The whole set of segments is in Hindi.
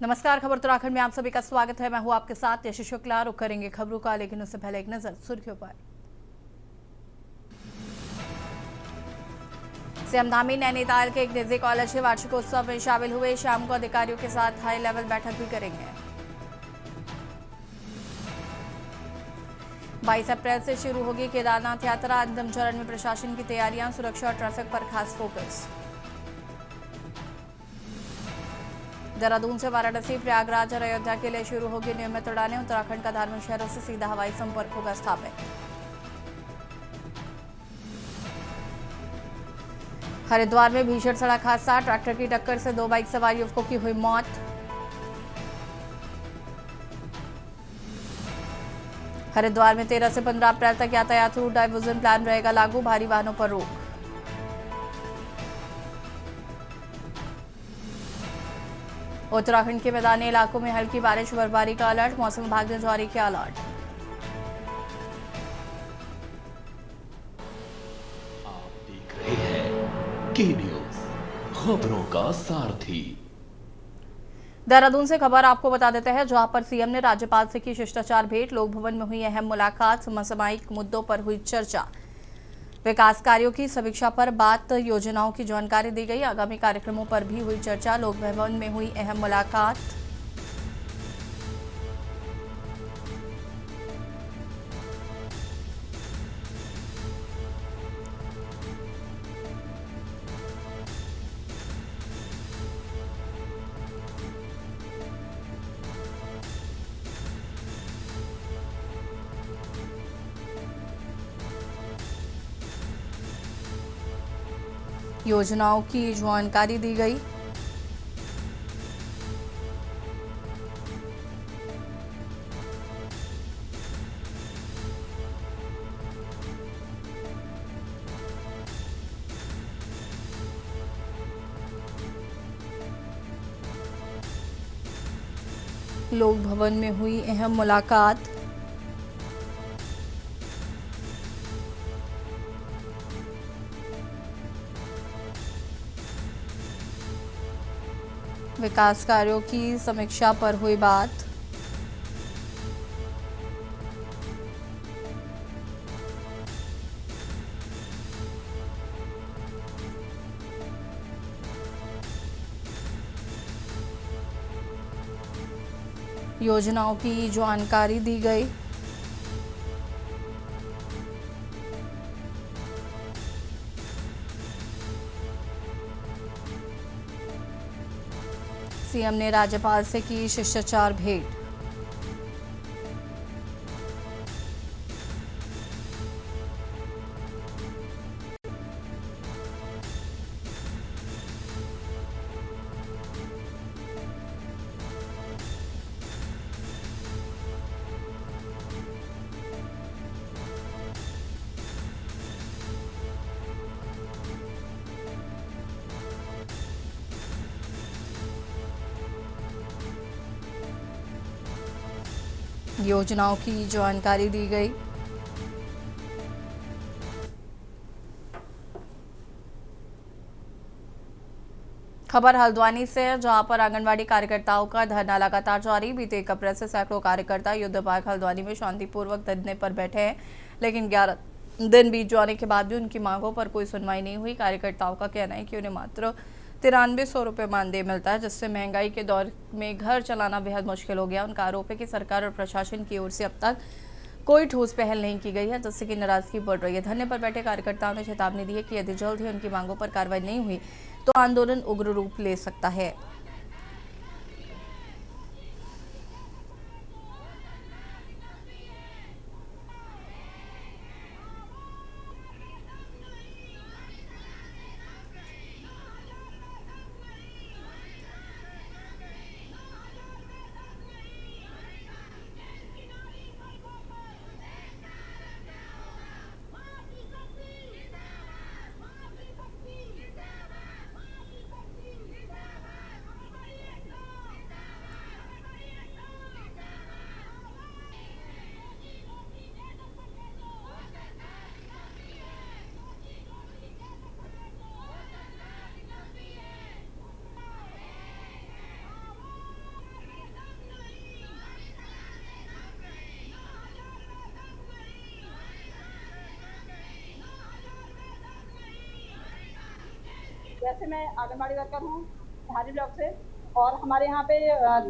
नमस्कार, खबर उत्तराखंड में आप सभी का स्वागत है। मैं हूं आपके साथ यश शुक्ला। रुक करेंगे खबरों का, लेकिन उससे पहले एक नजर सुर्खियों पर। सीएम धामी नैनीताल के एक निजी कॉलेज के वार्षिकोत्सव में शामिल हुए। शाम को अधिकारियों के साथ हाई लेवल बैठक भी करेंगे। 22 अप्रैल से शुरू होगी केदारनाथ यात्रा। अंतिम चरण में प्रशासन की तैयारियां, सुरक्षा और ट्रैफिक पर खास फोकस। देहरादून से वाराणसी, प्रयागराज और अयोध्या के लिए शुरू होगी नियमित उड़ानें। उत्तराखंड का धार्मिक शहरों से सीधा हवाई संपर्क होगा स्थापित। हरिद्वार में भीषण सड़क हादसा, ट्रैक्टर की टक्कर से 2 बाइक सवार युवकों की हुई मौत। हरिद्वार में 13 से 15 अप्रैल तक यातायात रूट डाइवर्जन प्लान रहेगा लागू, भारी वाहनों पर रोक। उत्तराखंड के मैदानी इलाकों में हल्की बारिश बर्फबारी का अलर्ट, मौसम विभाग ने जारी किया अलर्ट। आप देख रहे हैं के न्यूज, खबरों का सारथी। देहरादून से खबर आपको बता देते हैं, जहां पर सीएम ने राज्यपाल से की शिष्टाचार भेंट। लोक भवन में हुई अहम मुलाकात, समसामयिक मुद्दों पर हुई चर्चा। विकास कार्यों की समीक्षा पर बात, योजनाओं की जानकारी दी गई। आगामी कार्यक्रमों पर भी हुई चर्चा। लोक भवन में हुई अहम मुलाकात। योजनाओं की जानकारी दी गई। लोक भवन में हुई अहम मुलाकात। विकास कार्यों की समीक्षा पर हुई बात। योजनाओं की जानकारी दी गई। सीएम ने राज्यपाल से की शिष्टाचार भेंट। योजनाओं की जानकारी दी गई। खबर हल्द्वानी से है, जहां पर आंगनवाड़ी कार्यकर्ताओं का धरना लगातार जारी। बीते 1 अप्रैल से सैकड़ों कार्यकर्ता युद्ध पार्क हल्द्वानी में शांतिपूर्वक धरने पर बैठे हैं, लेकिन 11 दिन बीत जाने के बाद भी उनकी मांगों पर कोई सुनवाई नहीं हुई। कार्यकर्ताओं का कहना है कि उन्हें मात्र 9300 रुपये मानदेय मिलता है, जिससे महंगाई के दौर में घर चलाना बेहद मुश्किल हो गया। उनका आरोप है कि सरकार और प्रशासन की ओर से अब तक कोई ठोस पहल नहीं की गई है, जिससे कि नाराजगी बढ़ रही है। धरने पर बैठे कार्यकर्ताओं ने चेतावनी दी है कि यदि जल्द ही उनकी मांगों पर कार्रवाई नहीं हुई तो आंदोलन उग्र रूप ले सकता है। वैसे मैं आंगनबाड़ी वर्कर हूँ धारी ब्लॉक से, और हमारे यहाँ पे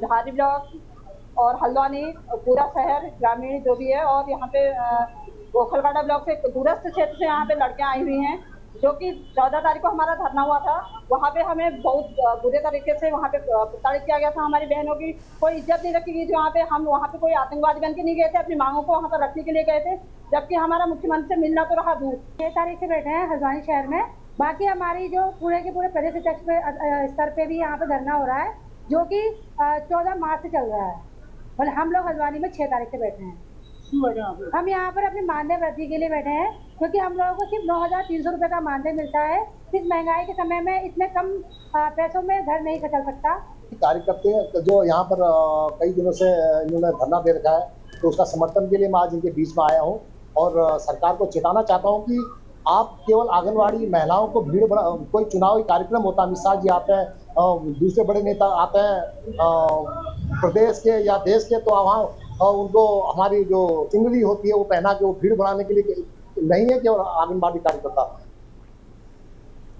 धारी ब्लॉक और हल्द्वानी पूरा शहर ग्रामीण जो भी है, और यहाँ पे गोखलकाटा ब्लॉक से दूरस्थ क्षेत्र से यहाँ पे लड़कियाँ आई हुई हैं, जो कि 14 तारीख को हमारा धरना हुआ था। वहाँ पे हमें बहुत बुरे तरीके से वहाँ पे प्रताड़ित किया गया था। हमारी बहनों की कोई इज्जत नहीं रखी गई थी वहाँ पे। हम वहाँ पे कोई आतंकवादी बन के नहीं गए थे, अपनी मांगों को वहाँ पर रखने के लिए गए थे, जबकि हमारा मुख्यमंत्री से मिलना तो रहा दूर। 6 तारीख से बैठे हैं हल्द्वानी शहर में। बाकी हमारी जो पूरे के पूरे प्रदेश अध्यक्ष स्तर पे भी यहाँ पे धरना हो रहा है, जो कि 14 मार्च से चल रहा है। और हम लोग हल्द्वानी में 6 तारीख से बैठे हैं। हम यहाँ पर अपनी मानदेय वृद्धि के लिए बैठे हैं, क्योंकि हम लोगों को सिर्फ 9,300 रुपये का मानदेय मिलता है। इस महंगाई के समय में इतने कम पैसों में घर नहीं चल सकता। कार्यकर्ता जो यहाँ पर कई दिनों से इन्होंने धरना दे रखा है, तो उसका समर्थन के लिए मैं आज इनके बीच में आया हूँ और सरकार को चेताना चाहता हूँ कि आप केवल आंगनवाड़ी महिलाओं को भीड़ बढ़ा, कोई चुनावी कार्यक्रम होता है, अमित शाह जी आते हैं, दूसरे बड़े नेता आते हैं प्रदेश के या देश के, तो वहाँ उनको हमारी जो चुनरी होती है वो पहना के वो भीड़ बढ़ाने के लिए नहीं है केवल आंगनबाड़ी कार्यकर्ता।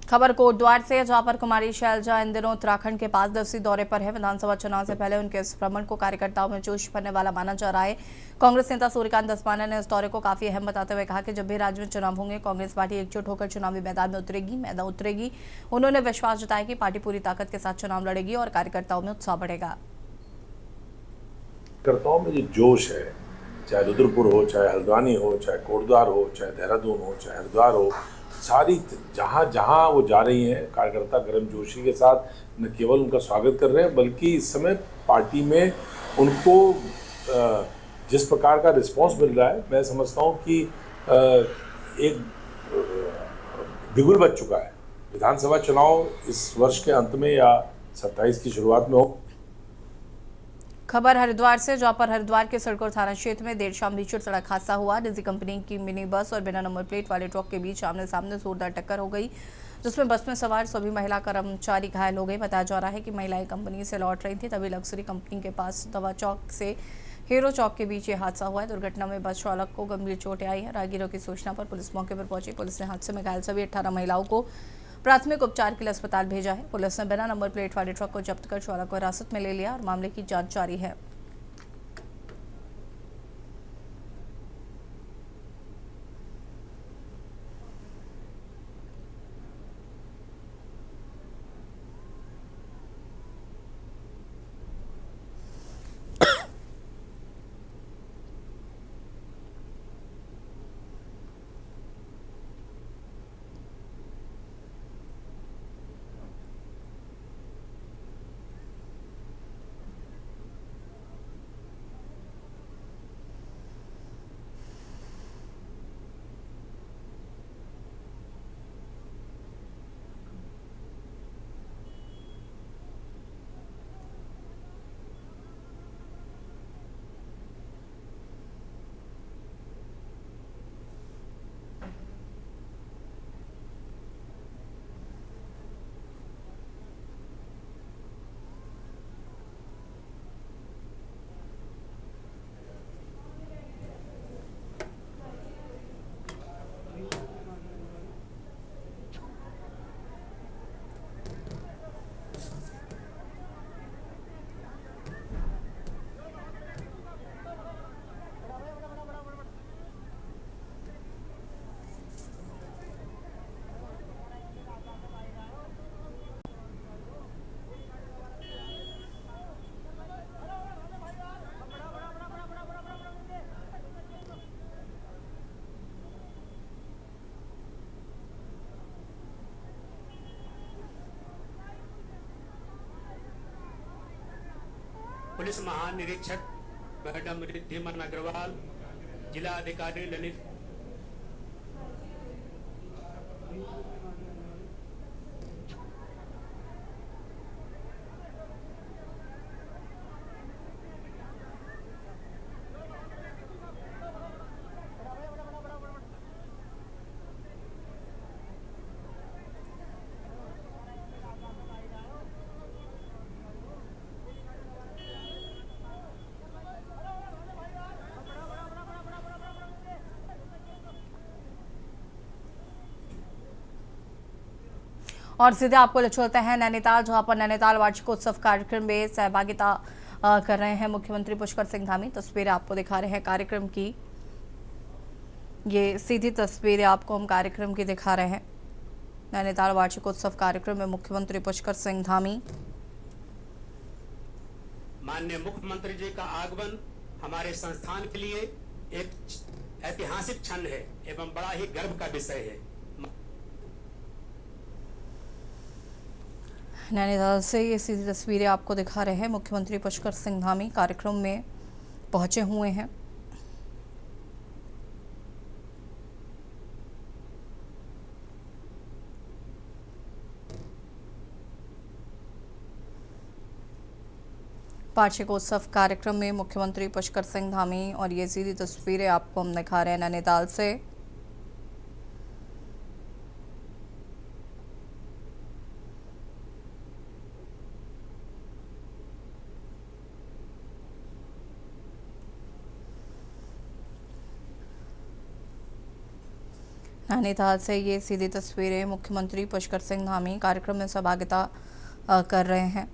खबर कोटद्वार से, जहां पर कुमारी शैलजा इन दिनों उत्तराखंड के 5 दिवसीय दौरे पर है। विधानसभा चुनाव से पहले उनके इस भ्रमण को कार्यकर्ताओं में जोश भरने वाला माना जा रहा है। कांग्रेस नेता सूर्यकांत धस्माना ने इस दौरे को काफी अहम बताते हुए कहा कि जब भी राज्य में चुनाव होंगे, कांग्रेस पार्टी एकजुट होकर चुनावी मैदान में उतरेगी। उन्होंने विश्वास जताया कि पार्टी पूरी ताकत के साथ चुनाव लड़ेगी और कार्यकर्ताओं में उत्साह बढ़ेगा। कार्यकर्ताओं में जो जोश है, चाहे रुद्रपुर हो, चाहे हल्द्वानी हो, चाहे कोटद्वार हो, चाहे देहरादून हो, चाहे हरिद्वार हो, सारी जहाँ वो जा रही हैं, कार्यकर्ता गर्मजोशी के साथ न केवल उनका स्वागत कर रहे हैं, बल्कि इस समय पार्टी में उनको जिस प्रकार का रिस्पांस मिल रहा है, मैं समझता हूँ कि एक बिगुल बच चुका है। विधानसभा चुनाव इस वर्ष के अंत में या 27 की शुरुआत में हो। खबर हरिद्वार से, जहां पर हरिद्वार के सड़कों थाना क्षेत्र में देर शाम भीषण सड़क हादसा हुआ। निजी कंपनी की मिनी बस और बिना नंबर प्लेट वाले ट्रक के बीच आमने सामने जोरदार टक्कर हो गई, जिसमें बस में सवार सभी महिला कर्मचारी घायल हो गए। बताया जा रहा है कि महिलाएं कंपनी से लौट रही थी, तभी लग्जरी कंपनी के पास दवा चौक से हीरो चौक के बीच ये हादसा हुआ है। दुर्घटना में बस चालक को गंभीर चोटें आई है। राहगीरों की सूचना पर पुलिस मौके पर पहुंची। पुलिस ने हादसे में घायल सभी 18 महिलाओं को प्राथमिक उपचार के लिए अस्पताल भेजा है। पुलिस ने बिना नंबर प्लेट वाले ट्रक को जब्त कर चालक को हिरासत में ले लिया और मामले की जांच जारी है। पुलिस महानिरीक्षक मैडम रिद्धिमन अग्रवाल, जिला अधिकारी ललित और सीधे आपको ले चलते हैं नैनीताल, जहां पर नैनीताल वार्षिकोत्सव कार्यक्रम में सहभागिता कर रहे हैं मुख्यमंत्री पुष्कर सिंह धामी। तस्वीरें आपको दिखा रहे हैं कार्यक्रम की, ये सीधी तस्वीरें आपको हम कार्यक्रम की दिखा रहे हैं। नैनीताल वार्षिकोत्सव कार्यक्रम में मुख्यमंत्री पुष्कर सिंह धामी। माननीय मुख्यमंत्री जी का आगमन हमारे संस्थान के लिए एक ऐतिहासिक क्षण है एवं बड़ा ही गर्व का विषय है। नैनीताल से ये सीधी तस्वीरें आपको दिखा रहे हैं। मुख्यमंत्री पुष्कर सिंह धामी कार्यक्रम में पहुंचे हुए हैं। वार्षिकोत्सव कार्यक्रम में मुख्यमंत्री पुष्कर सिंह धामी और ये सीधी तस्वीरें आपको हम दिखा रहे हैं नैनीताल से। नैनीताल से ये सीधी तस्वीरें मुख्यमंत्री पुष्कर सिंह धामी कार्यक्रम में सहभागिता कर रहे हैं।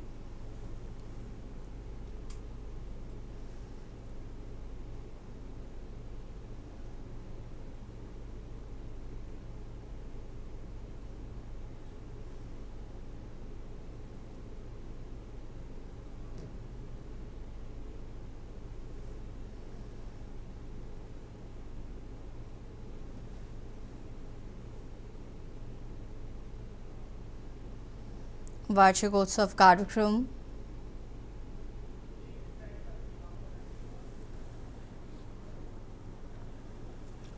वार्षिकोत्सव कार्यक्रम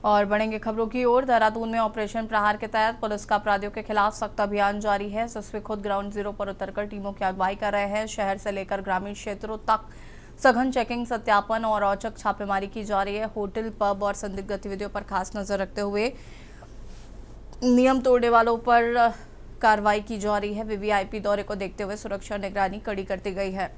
और बढ़ेंगे खबरों की ओर। देहरादून में ऑपरेशन प्रहार के तहत पुलिस का अपराधियों के खिलाफ सख्त अभियान जारी है। एसएसपी खुद ग्राउंड जीरो पर उतरकर टीमों की अगुवाई कर रहे हैं। शहर से लेकर ग्रामीण क्षेत्रों तक सघन चेकिंग, सत्यापन और औचक छापेमारी की जा रही है। होटल, पब और संदिग्ध गतिविधियों पर खास नजर रखते हुए नियम तोड़ने वालों पर कार्रवाई की जा रही है। वीवीआईपी दौरे को देखते हुए सुरक्षा निगरानी कड़ी कर दी गई है।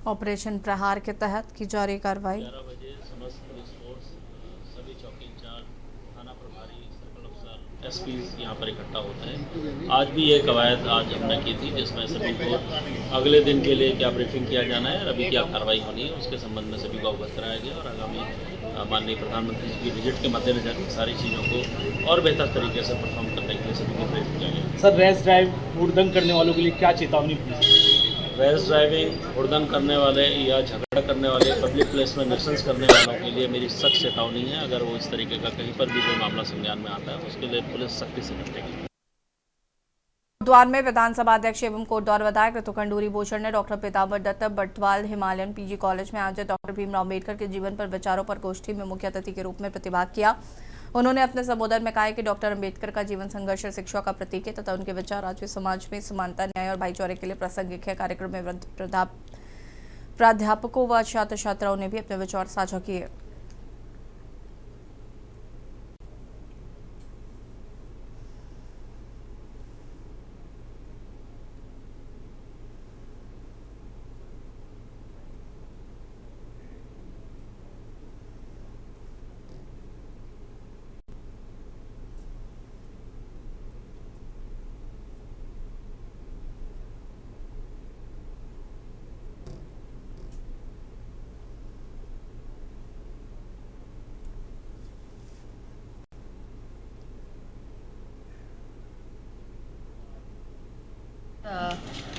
ऑपरेशन प्रहार के तहत की जा रही कार्रवाई। 11 बजे समस्त पुलिस फोर्स, सभी चौकी इंचार्ज, थाना प्रभारी, सर्कल अफसर, एसपी यहाँ पर इकट्ठा होते हैं। आज भी ये कवायद आज हमने की थी, जिसमें सभी को अगले दिन के लिए क्या ब्रीफिंग किया जाना है और अभी क्या कार्रवाई होनी है उसके संबंध में सभी को अवगत कराया गया। और आगामी माननीय प्रधानमंत्री जी की विजिट के मद्देनजर सारी चीज़ों को और बेहतर तरीके से परफॉर्म करने के लिए सभी को प्रेरित किया गया। सर, रेस ड्राइव हुड़दंग करने वालों के लिए क्या चेतावनी? रेस ड्राइविंग, हुड़दंग करने वाले या झगड़ा करने वाले, पब्लिक प्लेस में न्यूसेंस करने वालों के लिए मेरी सख्त चेतावनी है। अगर वो इस तरीके का कहीं पर भी कोई मामला संज्ञान में आता है उसके लिए पुलिस सख्ती से निपटेगी। कोटद्वार में विधानसभा अध्यक्ष एवं कोटद्वार विधायक ऋतु खंडूरी भूषण ने डॉक्टर पीताम्बर Dutt Batwal Himalayan PG college में आयोजित डॉक्टर भीमराव अम्बेडकर के जीवन पर विचारों पर गोष्ठी में मुख्य अतिथि के रूप में प्रतिभाग किया। उन्होंने अपने संबोधन में कहा कि डॉक्टर अंबेडकर का जीवन संघर्ष और शिक्षा का प्रतीक है तथा उनके विचार आज भी समाज में समानता, न्याय और भाईचारे के लिए प्रासंगिक है। कार्यक्रम में प्राध्यापकों व छात्र छात्राओं ने भी अपने विचार साझा किए।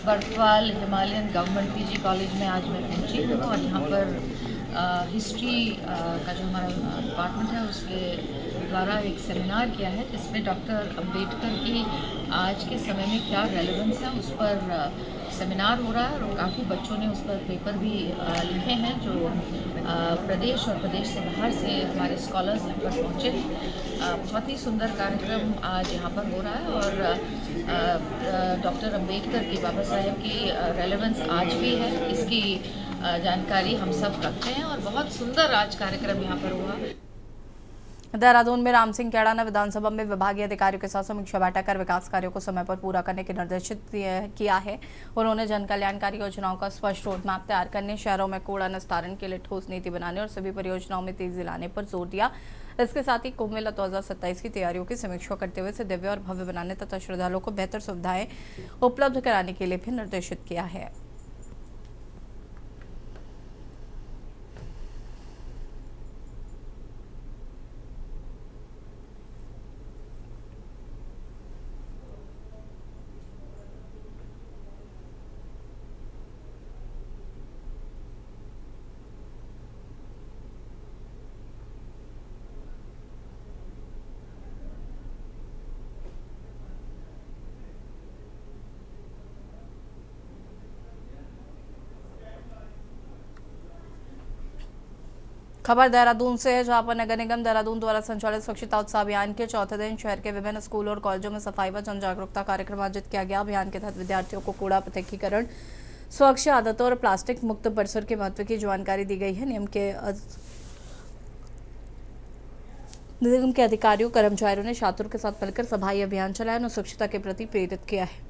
Batwal Himalayan government PG college में आज मैं पहुंची हूँ और यहाँ पर हिस्ट्री का जो हमारा डिपार्टमेंट है उसके द्वारा एक सेमिनार किया है जिसमें डॉक्टर अंबेडकर की आज के समय में क्या रेलेवेंस है उस पर सेमिनार हो रहा है और काफ़ी बच्चों ने उस पर पेपर भी लिखे हैं जो प्रदेश और प्रदेश से बाहर से हमारे स्कॉलर्स यहाँ पर पहुँचे हैं। बहुत ही सुंदर कार्यक्रम आज यहाँ पर हो रहा है और डॉक्टर अंबेडकर की, बाबा साहेब की रेलेवेंस आज भी है, इसकी जानकारी हम सब रखते हैं और बहुत सुंदर आज कार्यक्रम यहाँ पर हुआ। देहरादून में राम सिंह कैड़ा ने विधानसभा में विभागीय अधिकारियों के साथ समीक्षा बैठक कर विकास कार्यों को समय पर पूरा करने के निर्देशित किया है। उन्होंने जन कल्याणकारी योजनाओं का स्पष्ट रोड मैप तैयार करने, शहरों में कूड़ा निस्तारण के लिए ठोस नीति बनाने और सभी परियोजनाओं में तेजी लाने पर जोर दिया। इसके साथ ही कुंभ मेला 2027 की तैयारियों की समीक्षा करते हुए इसे दिव्य और भव्य बनाने तथा श्रद्धालुओं को बेहतर सुविधाएं उपलब्ध कराने के लिए भी निर्देशित किया है। खबर देहरादून से है, जहां पर नगर निगम देहरादून द्वारा संचालित स्वच्छता उत्सव अभियान के चौथे दिन शहर के विभिन्न स्कूलों और कॉलेजों में सफाई व जन जागरूकता कार्यक्रम आयोजित किया गया। अभियान के तहत विद्यार्थियों को कूड़ा पृथक्कीकरण, स्वच्छ आदतों और प्लास्टिक मुक्त परिसर के महत्व की जानकारी दी गई है। निगम के अधिकारियों कर्मचारियों ने छात्रों के साथ मिलकर सफाई अभियान चलाया और स्वच्छता के प्रति प्रेरित किया है।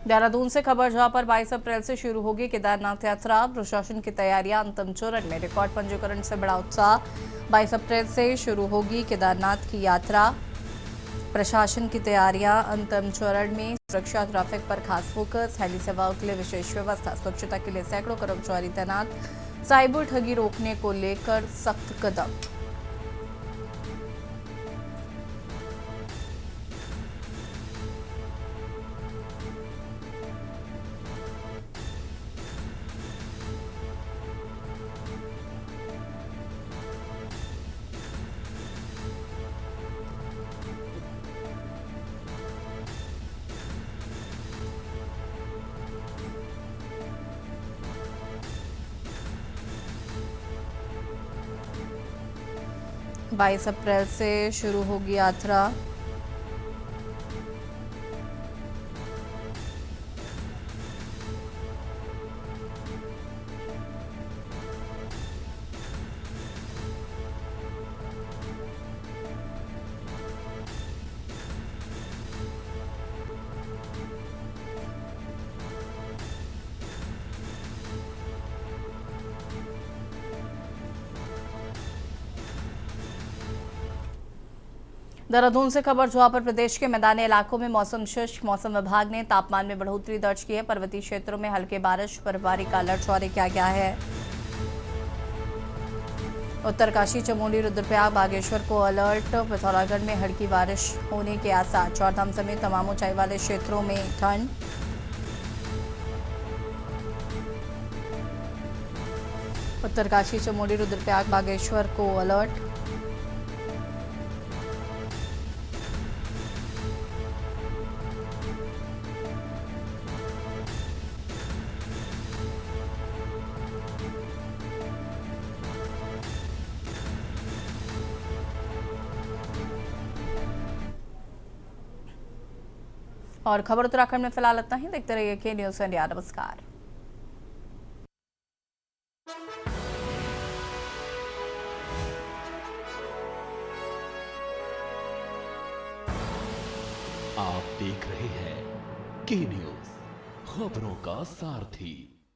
देहरादून से खबर, जहां पर 22 अप्रैल से शुरू होगी केदारनाथ यात्रा। प्रशासन की तैयारियां अंतिम चरण में, रिकॉर्ड पंजीकरण से बड़ा उत्साह। 22 अप्रैल से शुरू होगी केदारनाथ की यात्रा। प्रशासन की तैयारियां अंतिम चरण में, सुरक्षा ट्रैफिक पर खास फोकस, हेली सेवाओं के लिए विशेष व्यवस्था, स्वच्छता के लिए सैकड़ों कर्मचारी तैनात, साइबर ठगी रोकने को लेकर सख्त कदम। बाईस अप्रैल से शुरू होगी यात्रा। देहरादून से खबर, जहां पर प्रदेश के मैदानी इलाकों में मौसम शुष्क। मौसम विभाग ने तापमान में बढ़ोतरी दर्ज की है। पर्वतीय क्षेत्रों में हल्के बारिश, बर्फबारी का अलर्ट जारी किया गया है। उत्तरकाशी, चमोली, रुद्रप्रयाग, बागेश्वर को अलर्ट। पिथौरागढ़ में हल्की बारिश होने के आसार। चारधाम समेत तमाम ऊंचाई वाले क्षेत्रों में ठंड। उत्तरकाशी, चमोली, रुद्रप्रयाग, बागेश्वर को अलर्ट। और खबर उत्तराखंड में फिलहाल इतना ही। देखते रहिए के न्यूज़ इंडिया। नमस्कार। आप देख रहे हैं के न्यूज़, खबरों का सारथी।